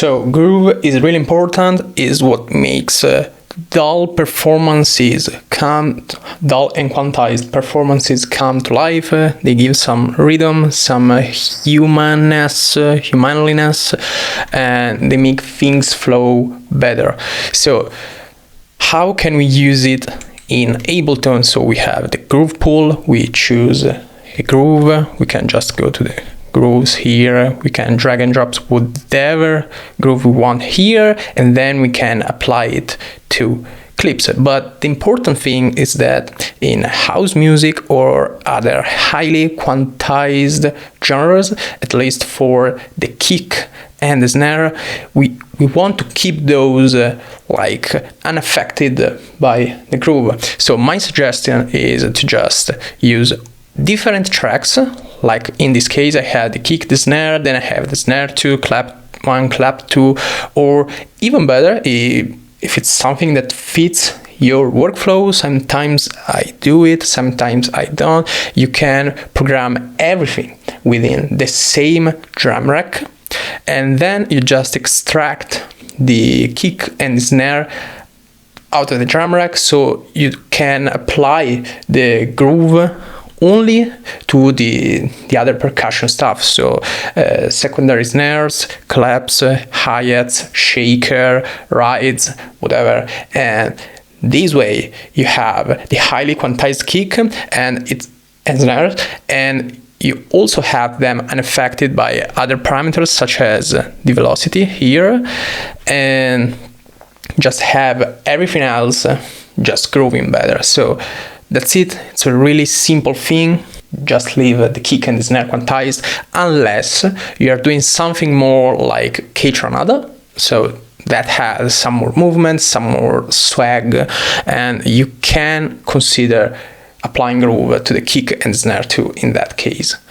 So groove is really important, is what makes dull and quantized performances come to life. They give some rhythm, some humanliness, and they make things flow better. So how can we use it in Ableton? So we have the groove pool, we choose a groove, we can just go to the grooves here, we can drag and drop whatever groove we want here, and then we can apply it to clips. But the important thing is that in house music or other highly quantized genres, at least for the kick and the snare, we want to keep those unaffected by the groove. So my suggestion is to just use different tracks. Like in this case, I had the kick, the snare, then I have the snare 2, clap 1, clap 2, or even better, if it's something that fits your workflow, sometimes I do it, sometimes I don't, you can program everything within the same drum rack, and then you just extract the kick and the snare out of the drum rack, so you can apply the groove only to the other percussion stuff, so secondary snares, claps, hi-hats, shaker, rides, whatever. And this way you have the highly quantized kick and snares, and you also have them unaffected by other parameters such as the velocity here, and just have everything else just grooving better. So that's it. It's a really simple thing. Just leave the kick and the snare quantized, unless you are doing something more like K-Tronada, so that has some more movement, some more swag, and you can consider applying groove to the kick and snare too in that case.